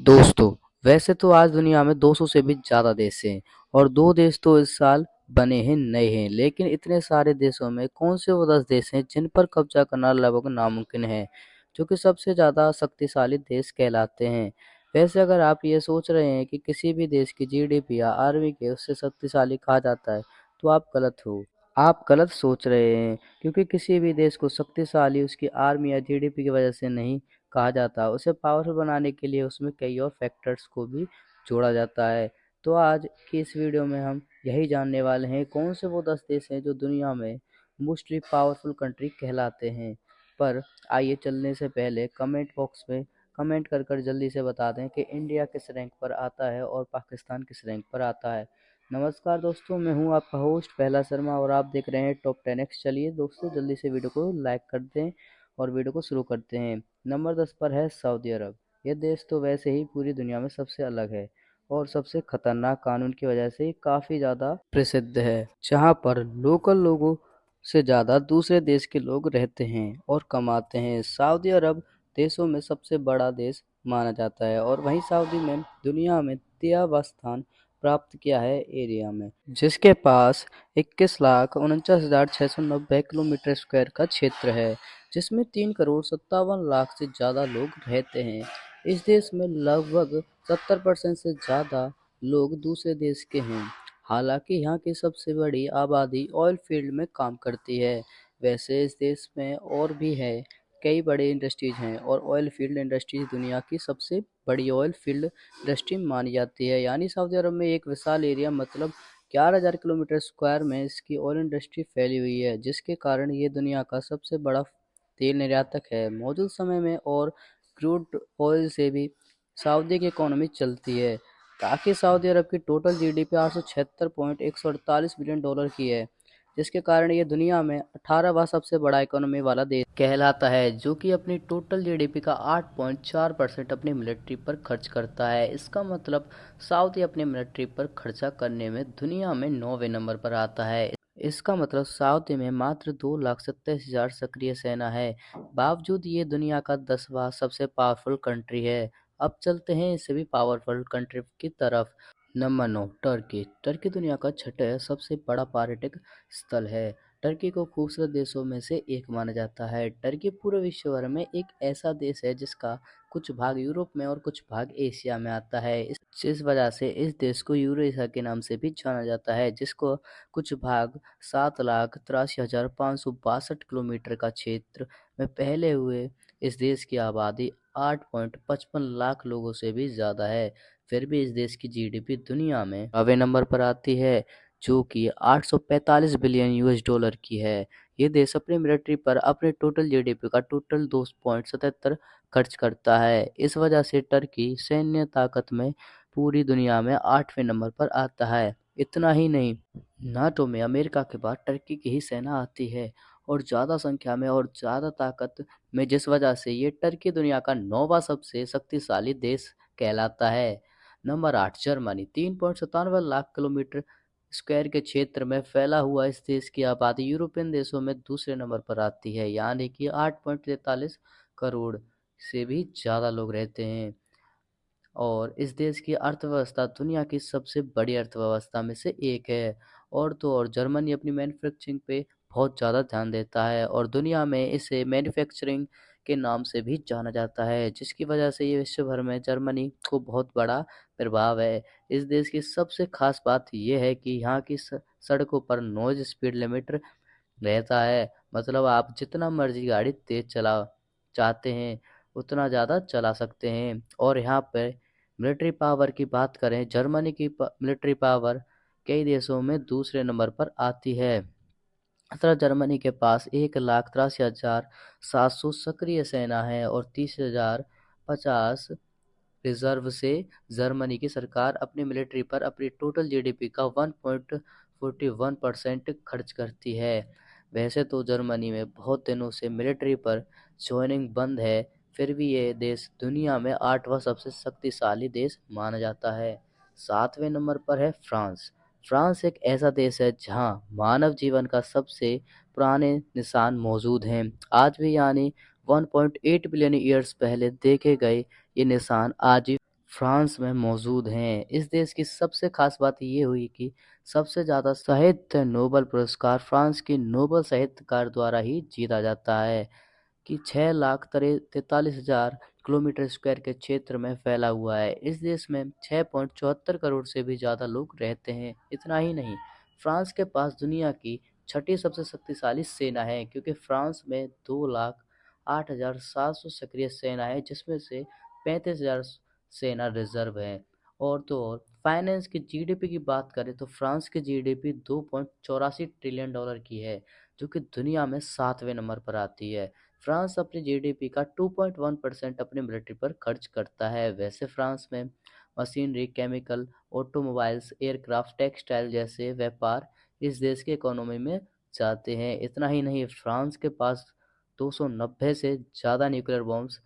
दोस्तों, वैसे तो आज दुनिया में 200 से भी ज़्यादा देश हैं और 2 देश तो इस साल बने हैं नए हैं। लेकिन इतने सारे देशों में कौन से वो 10 देश हैं जिन पर कब्जा करना लगभग नामुमकिन है, जो कि सबसे ज़्यादा शक्तिशाली देश कहलाते हैं। वैसे अगर आप ये सोच रहे हैं कि किसी भी देश की जीडीपी या आर्मी के उससे शक्तिशाली कहा जाता है, तो आप गलत हो। आप गलत सोच रहे हैं, क्योंकि किसी भी देश को शक्तिशाली उसकी आर्मी या जीडीपी की वजह से नहीं कहा जाता। उसे पावरफुल बनाने के लिए उसमें कई और फैक्टर्स को भी जोड़ा जाता है। तो आज की इस वीडियो में हम यही जानने वाले हैं कौन से वो 10 देश हैं जो दुनिया में मोस्टली पावरफुल कंट्री कहलाते हैं। पर आइए चलने से पहले कमेंट बॉक्स में कमेंट कर कर जल्दी से बता दें कि इंडिया किस रैंक पर आता है और पाकिस्तान किस रैंक पर आता है। नमस्कार दोस्तों, मैं हूं आपका होस्ट पहला शर्मा और आप देख रहे हैं टॉप 10 एक्स। चलिए दोस्तों जल्दी से वीडियो को लाइक कर दें और वीडियो को शुरू करते हैं। नंबर 10 पर है सऊदी अरब। यह देश तो वैसे ही पूरी दुनिया में सबसे अलग है और सबसे खतरनाक कानून की वजह से काफ़ी ज़्यादा प्रसिद्ध है, जहाँ पर लोकल लोगों से ज़्यादा दूसरे देश के लोग रहते हैं और कमाते हैं। सऊदी अरब देशों में सबसे बड़ा देश माना जाता है और वहीं सऊदी में दुनिया में 13वां स्थान प्राप्त किया है एरिया में, जिसके पास 21,49,690 किलोमीटर स्क्वायर का क्षेत्र है, जिसमें 3,57 करोड़ से ज़्यादा लोग रहते हैं। इस देश में लगभग 70% से ज़्यादा लोग दूसरे देश के हैं। हालांकि यहाँ की सबसे बड़ी आबादी ऑयल फील्ड में काम करती है। वैसे इस देश में और भी है कई बड़े इंडस्ट्रीज हैं और ऑयल फील्ड इंडस्ट्रीज दुनिया की सबसे बड़ी ऑयल फील्ड इंडस्ट्री मानी जाती है। यानी सऊदी अरब में एक विशाल एरिया मतलब 11,000 किलोमीटर स्क्वायर में इसकी ऑयल इंडस्ट्री फैली हुई है, जिसके कारण ये दुनिया का सबसे बड़ा तेल निर्यातक है मौजूद समय में। और क्रूड ऑयल से भी सऊदी की इकोनॉमी चलती है। ताकि सऊदी अरब की टोटल जीडीपी 876,148 बिलियन डॉलर की है, जिसके कारण ये दुनिया में 18वां सबसे बड़ा इकोनॉमी वाला देश कहलाता है, जो कि अपनी टोटल जीडीपी का 8.4% अपनी मिलिट्री पर खर्च करता है। इसका मतलब सऊदी अपनी मिलिट्री पर खर्चा करने में दुनिया में 9वें नंबर पर आता है। इसका मतलब सऊदी में मात्र 2,27,000 सक्रिय सेना है, बावजूद ये दुनिया का 10वां सबसे पावरफुल कंट्री है। अब चलते हैं इससे भी पावरफुल कंट्री की तरफ। Number 9, Turkey. टर्की दुनिया का छठा सबसे बड़ा पर्यटक स्थल है। टर्की को खूबसूरत देशों में से एक माना जाता है। टर्की पूरे विश्व भर में एक ऐसा देश है जिसका कुछ भाग यूरोप में और कुछ भाग एशिया में आता है। इस वजह से इस देश को यूरेशिया के नाम से भी जाना जाता है, जिसको कुछ भाग 7,83,562 किलोमीटर का क्षेत्र में फैले हुए इस देश की आबादी 8.55 लाख लोगों से भी ज़्यादा है। फिर भी इस देश की जीडीपी दुनिया में 9वें नंबर पर आती है, जो कि 845 बिलियन यूएस डॉलर की है। ये देश अपनी मिलिट्री पर अपने टोटल जीडीपी का टोटल 2.77 खर्च करता है। इस वजह से टर्की सैन्य ताकत में पूरी दुनिया में 8वें नंबर पर आता है। इतना ही नहीं, नाटो में अमेरिका के बाद टर्की की ही सेना आती है और ज़्यादा संख्या में और ज़्यादा ताकत में, जिस वजह से ये टर्की दुनिया का 9वां सबसे शक्तिशाली देश कहलाता है। Number 8, Germany. 3.97 lakh kilometre square के क्षेत्र में फैला हुआ इस देश की आबादी यूरोपियन देशों में दूसरे नंबर पर आती है, यानी कि 8.43 करोड़ से भी ज़्यादा लोग रहते हैं। और इस देश की अर्थव्यवस्था दुनिया की सबसे बड़ी अर्थव्यवस्था में से एक है। और तो और जर्मनी अपनी मैन्युफैक्चरिंग पे बहुत ज़्यादा ध्यान देता है और दुनिया में इसे मैन्युफैक्चरिंग के नाम से भी जाना जाता है, जिसकी वजह से ये विश्व भर में जर्मनी को बहुत बड़ा प्रभाव है। इस देश की सबसे खास बात यह है कि यहाँ की सड़कों पर नॉइज स्पीड लिमिट रहता है, मतलब आप जितना मर्जी गाड़ी तेज चला चाहते हैं उतना ज़्यादा चला सकते हैं। और यहाँ पे मिलिट्री पावर की बात करें, जर्मनी की मिलिट्री पावर कई देशों में दूसरे नंबर पर आती है। अतः जर्मनी के पास 1,83,700 सक्रिय सेना है और 30,050 रिजर्व से। जर्मनी की सरकार अपनी मिलिट्री पर अपनी टोटल जीडीपी का 1.41% खर्च करती है। वैसे तो जर्मनी में बहुत दिनों से मिलिट्री पर ज्वाइनिंग बंद है, फिर भी ये देश दुनिया में 8वां सबसे शक्तिशाली देश माना जाता है। 7वें नंबर पर है फ्रांस। फ्रांस एक ऐसा देश है जहां मानव जीवन का सबसे पुराने निशान मौजूद हैं। आज भी यानी 1.8 बिलियन ईयर्स पहले देखे गए ये निशान आज भी फ्रांस में मौजूद हैं। इस देश की सबसे खास बात ये हुई कि सबसे ज़्यादा साहित्य नोबेल पुरस्कार फ्रांस की नोबेल साहित्यकार द्वारा ही जीता जाता है, कि 6,43,हजार किलोमीटर स्क्वायर के क्षेत्र में फैला हुआ है। इस देश में 6.74 करोड़ से भी ज़्यादा लोग रहते हैं। इतना ही नहीं, फ्रांस के पास दुनिया की छठी सबसे शक्तिशाली सेना है, क्योंकि फ्रांस में 2,08,700 सक्रिय सेना है, जिसमें से 35,000 सेना रिजर्व है। और तो और फाइनेंस की जीडीपी की बात करें तो फ्रांस की जीडीपी 2.84 ट्रिलियन डॉलर की है, जो कि दुनिया में 7वें नंबर पर आती है। फ्रांस अपनी जीडीपी का 2.1% अपने मिलिट्री पर खर्च करता है। वैसे फ्रांस में machinery, chemical, automobiles, aircraft, textile जैसे व्यापार इस देश की इकोनॉमी में जाते हैं। इतना ही नहीं, फ्रांस के पास 290 से ज़्यादा न्यूक्लियर बॉम्ब्स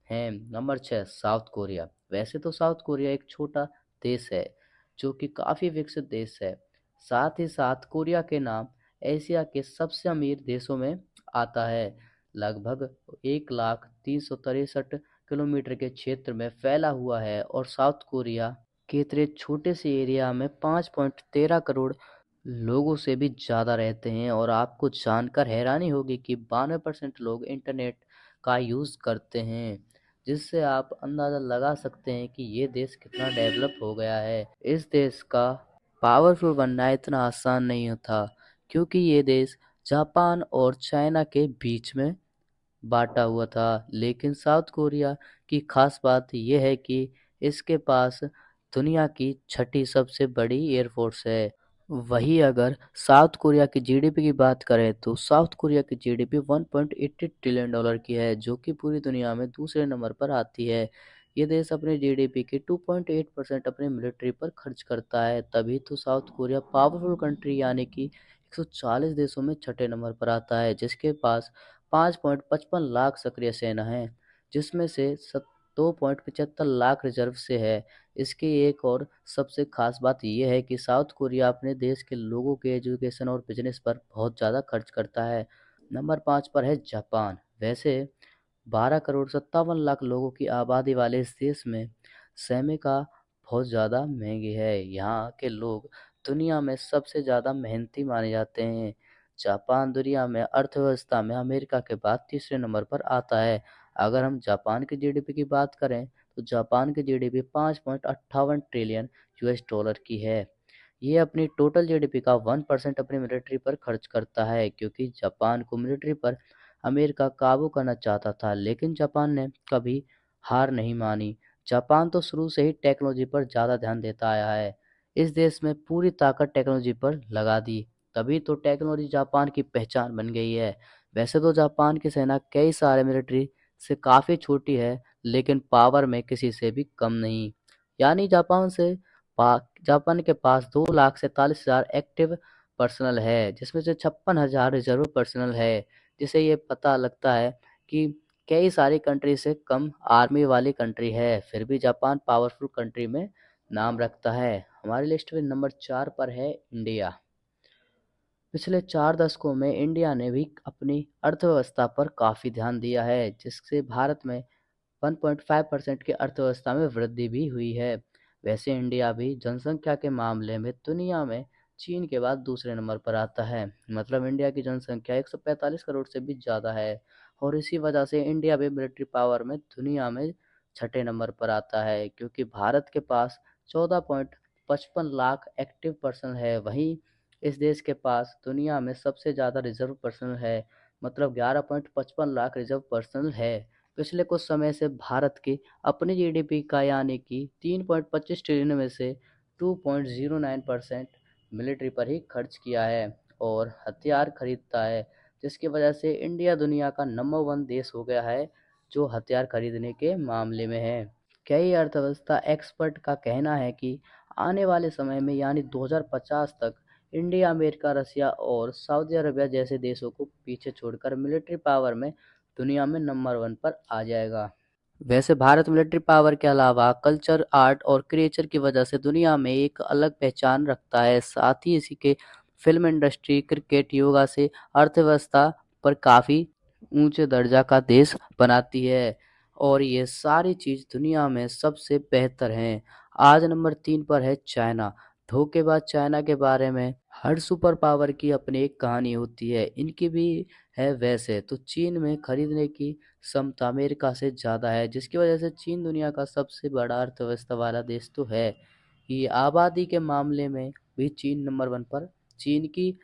हैं। Number 6, south Korea. वैसे तो साउथ कोरिया एक छोटा देश है, जो कि काफ़ी विकसित देश है। साथ ही साथ कोरिया के नाम एशिया के सबसे अमीर देशों में आता है। लगभग 1,03,63 किलोमीटर के क्षेत्र में फैला हुआ है, और साउथ कोरिया के इतने छोटे से एरिया में 5.13 करोड़ लोगों से भी ज़्यादा रहते हैं। और आपको जानकर हैरानी होगी कि 92% लोग इंटरनेट का यूज़ करते हैं, जिससे आप अंदाज़ा लगा सकते हैं कि ये देश कितना डेवलप हो गया है। इस देश का पावरफुल बनना इतना आसान नहीं था, क्योंकि ये देश जापान और चाइना के बीच में बाँटा हुआ था। लेकिन साउथ कोरिया की खास बात यह है कि इसके पास दुनिया की छठी सबसे बड़ी एयरफोर्स है। वहीं अगर साउथ कोरिया की जीडीपी की बात करें तो साउथ कोरिया की जीडीपी 1.80 ट्रिलियन डॉलर की है, जो कि पूरी दुनिया में दूसरे नंबर पर आती है। ये देश अपने जीडीपी के 2.8% अपने मिलिट्री पर खर्च करता है। तभी तो साउथ कोरिया पावरफुल कंट्री यानी कि 140 देशों में छठे नंबर पर आता है, जिसके पास 5.55 लाख सक्रिय सेना है, जिसमें से 2.75 लाख रिजर्व से है। इसकी एक और सबसे खास बात यह है कि साउथ कोरिया अपने देश के लोगों के एजुकेशन और बिजनेस पर बहुत ज़्यादा खर्च करता है। नंबर 5 पर है जापान। वैसे 12,57 लाख लोगों की आबादी वाले इस देश में सैमिका बहुत ज़्यादा महंगी है। यहाँ के लोग दुनिया में सबसे ज़्यादा मेहनती माने जाते हैं। जापान दुनिया में अर्थव्यवस्था में अमेरिका के बाद तीसरे नंबर पर आता है। अगर हम जापान की जीडीपी की बात करें तो जापान की जीडीपी 5.58 ट्रिलियन यूएस डॉलर की है। ये अपनी टोटल जीडीपी का 1% अपनी मिलिट्री पर खर्च करता है, क्योंकि जापान को मिलिट्री पर अमेरिका काबू करना चाहता था, लेकिन जापान ने कभी हार नहीं मानी। जापान तो शुरू से ही टेक्नोलॉजी पर ज़्यादा ध्यान देता आया है। इस देश में पूरी ताकत टेक्नोलॉजी पर लगा दी, तभी तो टेक्नोलॉजी जापान की पहचान बन गई है। वैसे तो जापान की सेना कई सारे मिलिट्री से काफ़ी छोटी है, लेकिन पावर में किसी से भी कम नहीं। यानी जापान के पास 2,47,000 एक्टिव पर्सनल है, जिसमें से 56,000 रिजर्व पर्सनल है, जिससे ये पता लगता है कि कई सारी कंट्री से कम आर्मी वाली कंट्री है। फिर भी जापान पावरफुल कंट्री में नाम रखता है। हमारी लिस्ट में नंबर 4 पर है इंडिया। पिछले 4 दशकों में इंडिया ने भी अपनी अर्थव्यवस्था पर काफ़ी ध्यान दिया है, जिससे भारत में 1.5% की अर्थव्यवस्था में वृद्धि भी हुई है। वैसे इंडिया भी जनसंख्या के मामले में दुनिया में चीन के बाद दूसरे नंबर पर आता है। मतलब इंडिया की जनसंख्या 145 करोड़ से भी ज़्यादा है, और इसी वजह से इंडिया भी मिलिट्री पावर में दुनिया में छठे नंबर पर आता है, क्योंकि भारत के पास 14.55 लाख एक्टिव पर्सन है। वहीं इस देश के पास दुनिया में सबसे ज़्यादा रिजर्व पर्सनल है, मतलब 11.55 लाख रिजर्व पर्सनल है। पिछले कुछ समय से भारत की अपनी जीडीपी का यानी कि 3.25 ट्रिलियन में से 2.09% मिलिट्री पर ही खर्च किया है और हथियार खरीदता है, जिसकी वजह से इंडिया दुनिया का नंबर 1 देश हो गया है जो हथियार खरीदने के मामले में है। कई अर्थव्यवस्था एक्सपर्ट का कहना है कि आने वाले समय में यानी 2050 तक इंडिया, अमेरिका, रसिया और सऊदी अरबिया जैसे देशों को पीछे छोड़कर मिलिट्री पावर में दुनिया में नंबर 1 पर आ जाएगा। वैसे भारत मिलिट्री पावर के अलावा कल्चर, आर्ट और क्रिएचर की वजह से दुनिया में एक अलग पहचान रखता है। साथ ही इसी के फिल्म इंडस्ट्री, क्रिकेट, योगा से अर्थव्यवस्था पर काफ़ी ऊंचे दर्जा का देश बनाती है। और ये सारी चीज़ दुनिया में सबसे बेहतर हैं। आज नंबर 3 पर है चाइना। धोखेबाज चाइना के बारे में हर सुपर पावर की अपनी एक कहानी होती है, इनकी भी है वैसे तो चीन में खरीदने की क्षमता अमेरिका से ज़्यादा है, जिसकी वजह से चीन दुनिया का सबसे बड़ा अर्थव्यवस्था वाला देश तो है ही। आबादी के मामले में भी चीन नंबर 1 पर। चीन की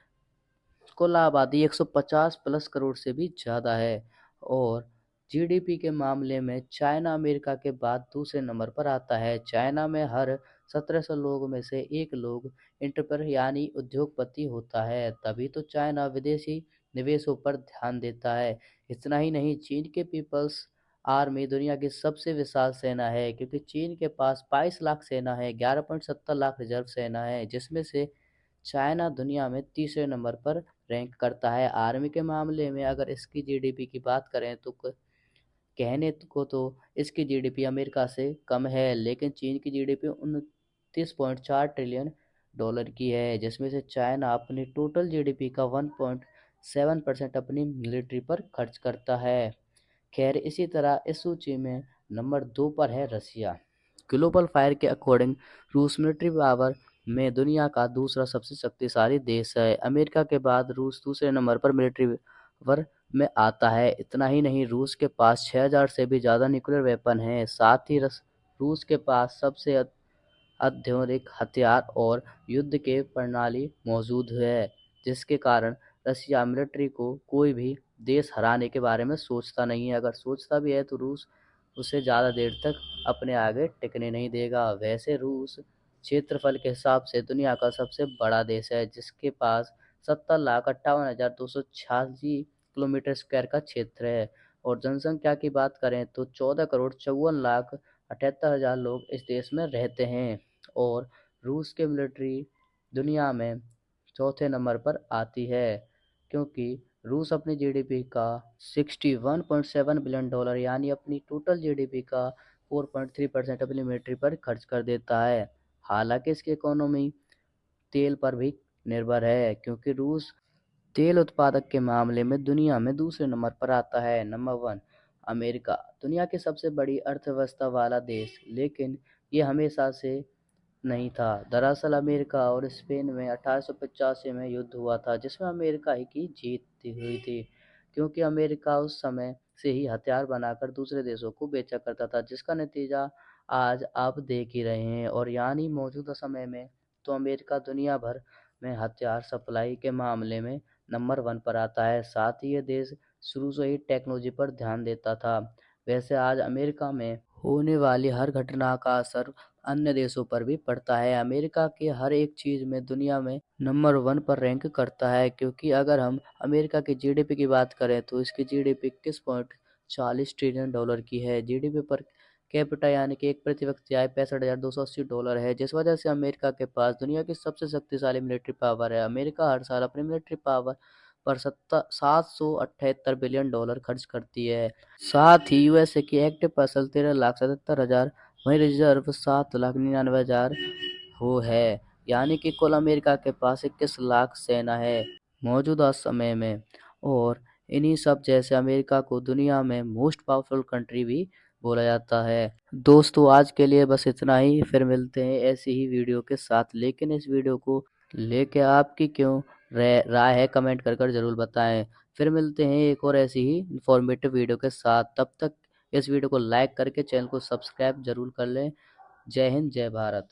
कुल आबादी 150 प्लस करोड़ से भी ज़्यादा है और जीडीपी के मामले में चाइना अमेरिका के बाद दूसरे नंबर पर आता है। चाइना में हर 1700 लोगों में से एक लोग एंटरप्रेन्योर यानी उद्योगपति होता है, तभी तो चाइना विदेशी निवेशों पर ध्यान देता है। इतना ही नहीं, चीन के पीपल्स आर्मी दुनिया की सबसे विशाल सेना है, क्योंकि चीन के पास 22 लाख सेना है, 11.70 लाख रिजर्व सेना है, जिसमें से चाइना दुनिया में तीसरे नंबर पर रैंक करता है। आर्मी के मामले में अगर इसकी जीडीपी की बात करें तो कहने को तो इसकी जीडीपी अमेरिका से कम है, लेकिन चीन की जीडीपी 29.4 ट्रिलियन डॉलर की है, जिसमें से चाइना अपनी टोटल जीडीपी का 1.7% अपनी मिलिट्री पर खर्च करता है। खैर, इसी तरह इस सूची में नंबर 2 पर है रसिया। ग्लोबल फायर के अकॉर्डिंग रूस मिलिट्री पावर में दुनिया का दूसरा सबसे शक्तिशाली देश है। अमेरिका के बाद रूस दूसरे नंबर पर मिलिट्री पावर में आता है। इतना ही नहीं, रूस के पास 6000 से भी ज़्यादा न्यूक्लियर वेपन हैं। साथ ही रूस के पास सबसे आधुनिक हथियार और युद्ध के प्रणाली मौजूद है, जिसके कारण रशिया मिलिट्री को कोई भी देश हराने के बारे में सोचता नहीं है। अगर सोचता भी है तो रूस उसे ज़्यादा देर तक अपने आगे टिकने नहीं देगा। वैसे रूस क्षेत्रफल के हिसाब से दुनिया का सबसे बड़ा देश है, जिसके पास 70,58,286 किलोमीटर स्क्वायर का क्षेत्र है और जनसंख्या की बात करें तो 14,54,78,000 लोग इस देश में रहते हैं और रूस की मिलिट्री दुनिया में चौथे नंबर पर आती है, क्योंकि रूस अपनी जीडीपी का 61.7 बिलियन डॉलर यानी अपनी टोटल जीडीपी का 4.3% अपनी मिलिट्री पर खर्च कर देता है। हालांकि इसकी इकोनॉमी तेल पर भी निर्भर है, क्योंकि रूस तेल उत्पादक के मामले में दुनिया में दूसरे नंबर पर आता है। नंबर 1 अमेरिका, दुनिया की सबसे बड़ी अर्थव्यवस्था वाला देश, लेकिन ये हमेशा से नहीं था। दरअसल अमेरिका और स्पेन में 1885 में युद्ध हुआ था, जिसमें अमेरिका ही की जीत हुई थी, क्योंकि अमेरिका उस समय से ही हथियार बनाकर दूसरे देशों को बेचा करता था, जिसका नतीजा आज आप देख ही रहे हैं। और यानी मौजूदा समय में तो अमेरिका दुनिया भर में हथियार सप्लाई के मामले में नंबर 1 पर आता है। साथ ही ये देश शुरू से ही टेक्नोलॉजी पर ध्यान देता था। वैसे आज अमेरिका में होने वाली हर घटना का असर अन्य देशों पर भी पड़ता है। अमेरिका की हर एक चीज़ में दुनिया में नंबर 1 पर रैंक करता है, क्योंकि अगर हम अमेरिका की जीडीपी की बात करें तो इसकी जीडीपी 21.40 ट्रिलियन डॉलर की है। जीडीपी पर कैपिटा यानी कि एक प्रति व्यक्ति आय $65,280 है, जिस वजह से अमेरिका के पास दुनिया की सबसे शक्तिशाली मिलिट्री पावर है। अमेरिका हर साल अपनी मिलिट्री पावर पर 778 बिलियन डॉलर खर्च करती है। साथ ही यूएसए की एक्टिव पर्सन 13,77,000, वहीं रिजर्व 7,99,000 हो है, यानी कि कुल अमेरिका के पास 21 लाख सेना है मौजूदा समय में। और इन्हीं सब जैसे अमेरिका को दुनिया में मोस्ट पावरफुल कंट्री भी बोला जाता है। दोस्तों, आज के लिए बस इतना ही, फिर मिलते हैं ऐसी ही वीडियो के साथ। लेकिन इस वीडियो को लेके आपकी क्यों राय है कमेंट कर जरूर बताएं। फिर मिलते हैं एक और ऐसी ही इंफॉर्मेटिव वीडियो के साथ। तब तक इस वीडियो को लाइक करके चैनल को सब्सक्राइब जरूर कर लें। जय हिंद, जय भारत।